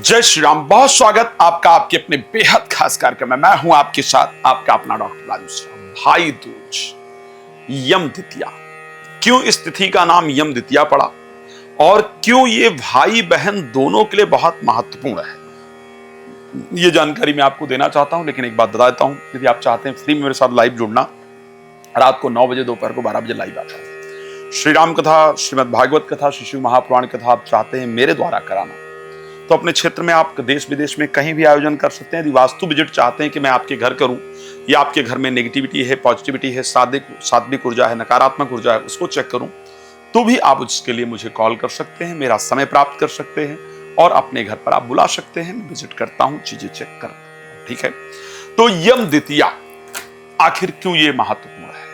जय श्री राम। बहुत स्वागत आपका आपके अपने बेहद खास कार्यक्रम में। मैं हूं आपके साथ आपका अपना डॉक्टर राजू श्राम। भाई दूज, यम द्वितीया। क्यों इस तिथि का नाम यम द्वितीया पड़ा और क्यों ये भाई बहन दोनों के लिए बहुत महत्वपूर्ण है, ये जानकारी मैं आपको देना चाहता हूं। लेकिन एक बात बता देता हूं, यदि आप चाहते हैं फ्री में मेरे साथ लाइव जुड़ना, रात को 9 बजे, दोपहर को 12 बजे लाइव आता है। श्री राम कथा, श्रीमद् भागवत कथा, श्री शिव महापुराण कथा आप चाहते हैं मेरे द्वारा कराना, तो अपने क्षेत्र में आप देश विदेश में कहीं भी आयोजन कर सकते हैं। यदि वास्तु विजिट चाहते हैं कि मैं आपके घर करूं या आपके घर में नेगेटिविटी है, पॉजिटिविटी है, सात्विक ऊर्जा है, नकारात्मक ऊर्जा है, उसको चेक करूं, तो भी आप उसके लिए मुझे कॉल कर सकते हैं, मेरा समय प्राप्त कर सकते हैं और अपने घर पर आप बुला सकते हैं। मैं विजिट करता हूं, चीजें चेक कर, ठीक है। तो यम द्वितीया आखिर क्यों ये महत्वपूर्ण है?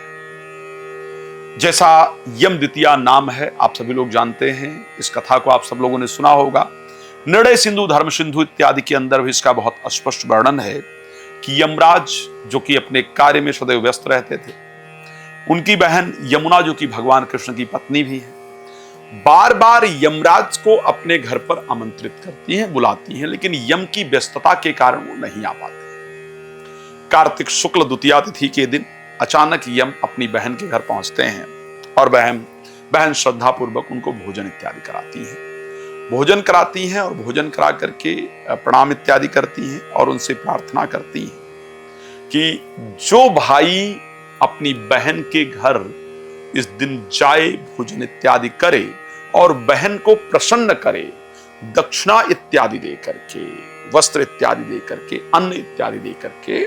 जैसा यम द्वितीया नाम है, आप सभी लोग जानते हैं, इस कथा को आप सब लोगों ने सुना होगा। निर्णय सिंधु, धर्म सिंधु इत्यादि के अंदर भी इसका बहुत स्पष्ट वर्णन है कि यमराज, जो कि अपने कार्य में सदैव व्यस्त रहते थे, उनकी बहन यमुना, जो कि भगवान कृष्ण की पत्नी भी है, बार बार यमराज को अपने घर पर आमंत्रित करती हैं, बुलाती हैं, लेकिन यम की व्यस्तता के कारण वो नहीं आ पाते। कार्तिक शुक्ल द्वितीया तिथि के दिन अचानक यम अपनी बहन के घर पहुंचते हैं और बहन श्रद्धा पूर्वक उनको भोजन इत्यादि कराती हैं। भोजन कराती हैं और भोजन करा करके प्रणाम इत्यादि करती हैं और उनसे प्रार्थना करती हैं कि जो भाई अपनी बहन के घर इस दिन जाए, भोजन इत्यादि करे और बहन को प्रसन्न करे, दक्षिणा इत्यादि दे करके, वस्त्र इत्यादि दे करके, अन्न इत्यादि दे करके,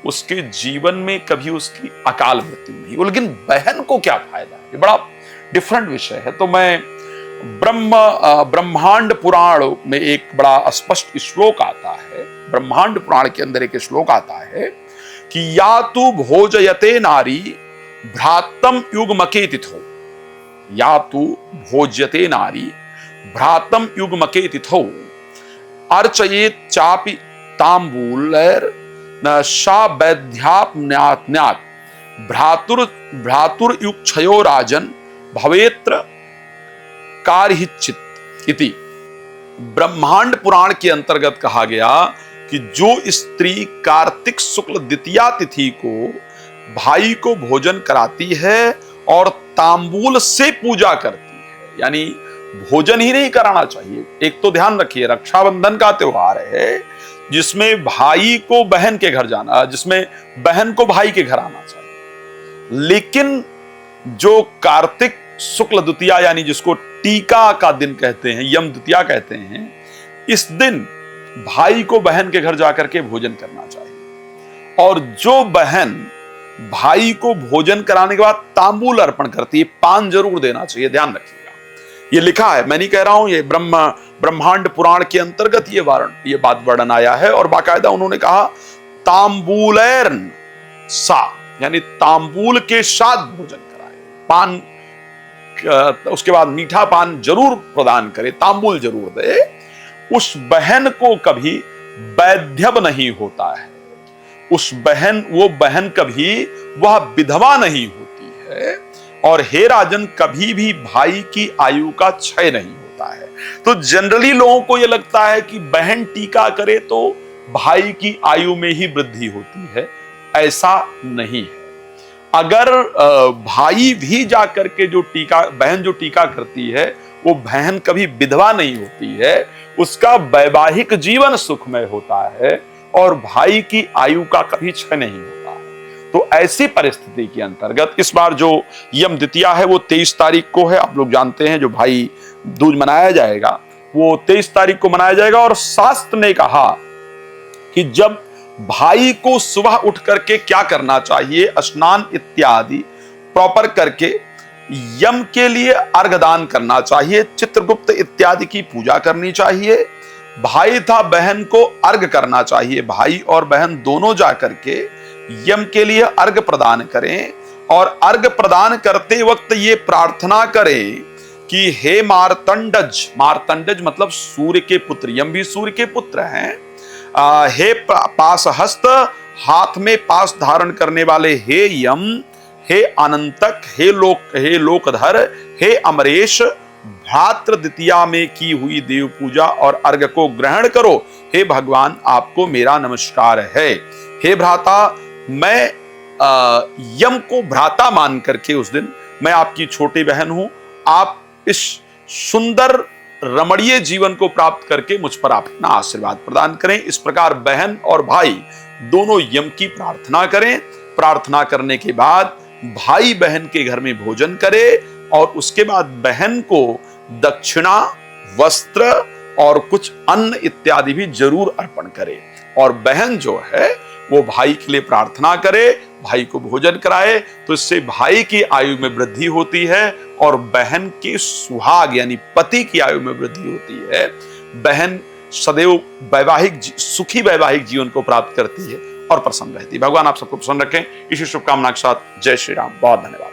उसके जीवन में कभी उसकी अकाल मृत्यु नहीं हो। लेकिन बहन को क्या फायदा? ये बड़ा डिफरेंट विषय है। तो मैं ब्रह्मांड पुराण में एक बड़ा स्पष्ट श्लोक आता है। ब्रह्मांड पुराण के अंदर एक श्लोक आता है कि या तु भोजयते नारी भ्रातम युग्मके तिथो, या तु भोज्यते नारी भ्रातम युग्मके तिथो अर्चयेत चापि तांबूलैर न शा वैद्यापन्यात् भ्रातुर युक्षयो राजन भवेत्र कारहिचित इति। ब्रह्मांड पुराण के अंतर्गत कहा गया कि जो स्त्री कार्तिक शुक्ल द्वितीया तिथि को भाई को भोजन कराती है और तांबूल से पूजा करती है, यानी भोजन ही नहीं कराना चाहिए। एक तो ध्यान रखिए, रक्षाबंधन का त्योहार है जिसमें भाई को बहन के घर जाना, जिसमें बहन को भाई के घर आना चाहिए, लेकिन जो कार्तिक शुक्ल द्वितीया, यानी जिसको टीका का दिन कहते हैं, यम द्वितीया कहते हैं, इस दिन भाई को बहन के घर जाकर के भोजन करना चाहिए। और जो बहन भाई को भोजन कराने के बाद तांबूल अर्पण करती है, पान जरूर देना चाहिए, ध्यान रखिएगा। ये लिखा है, मैं नहीं कह रहा हूं, ये ब्रह्मांड पुराण के अंतर्गत ये बात वर्णन आया है। और बाकायदा उन्होंने कहा तांबूलैर्न सा, यानी तांबूल के साथ भोजन कराए, पान उसके बाद मीठा पान जरूर प्रदान करे, तांबूल जरूर दे। उस बहन को कभी वैध्यव नहीं होता है, वो बहन कभी वह विधवा नहीं होती है, और हे राजन, कभी भी भाई की आयु का क्षय नहीं होता है। तो जनरली लोगों को यह लगता है कि बहन टीका करे तो भाई की आयु में ही वृद्धि होती है। ऐसा नहीं है। अगर भाई भी जाकर के बहन जो टीका करती है, वो बहन कभी विधवा नहीं होती है, उसका वैवाहिक जीवन सुखमय होता है और भाई की आयु का कभी क्षय नहीं होता है। तो ऐसी परिस्थिति के अंतर्गत इस बार जो यम द्वितीया है वो 23 तारीख को है। आप लोग जानते हैं जो भाई दूज मनाया जाएगा वो 23 तारीख को मनाया जाएगा। और शास्त्र ने कहा कि जब भाई को सुबह उठ करके क्या करना चाहिए, स्नान इत्यादि प्रॉपर करके यम के लिए अर्घदान करना चाहिए, चित्रगुप्त इत्यादि की पूजा करनी चाहिए, भाई था बहन को अर्घ करना चाहिए, भाई और बहन दोनों जाकर के यम के लिए अर्घ प्रदान करें और अर्घ प्रदान करते वक्त ये प्रार्थना करें कि हे मार्तंडज, मार्तंडज मतलब सूर्य के पुत्र, यम भी सूर्य के पुत्र हैं, हे पासहस्त, हाथ में पास धारण करने वाले हे यम, हे अनंतक, हे लोकधर, हे अमरेश भ्रातृ द्वितीया में की हुई देव पूजा और अर्घ को ग्रहण करो। हे भगवान, आपको मेरा नमस्कार है। हे भ्राता, मैं यम को भ्राता मान करके उस दिन मैं आपकी छोटी बहन हूं। आप इस सुंदर रमणीय जीवन को प्राप्त करके मुझ पर अपना आशीर्वाद प्रदान करें। इस प्रकार बहन और भाई दोनों यम की प्रार्थना करें। प्रार्थना करने के बाद भाई बहन के घर में भोजन करे और उसके बाद बहन को दक्षिणा, वस्त्र और कुछ अन्न इत्यादि भी जरूर अर्पण करे। और बहन जो है वो भाई के लिए प्रार्थना करे, भाई को भोजन कराए, तो इससे भाई की आयु में वृद्धि होती है और बहन के सुहाग यानी पति की आयु में वृद्धि होती है। बहन सदैव सुखी वैवाहिक जीवन को प्राप्त करती है और प्रसन्न रहती है। भगवान आप सबको प्रसन्न रखें। इसी शुभकामना के साथ जय श्री राम। बहुत धन्यवाद।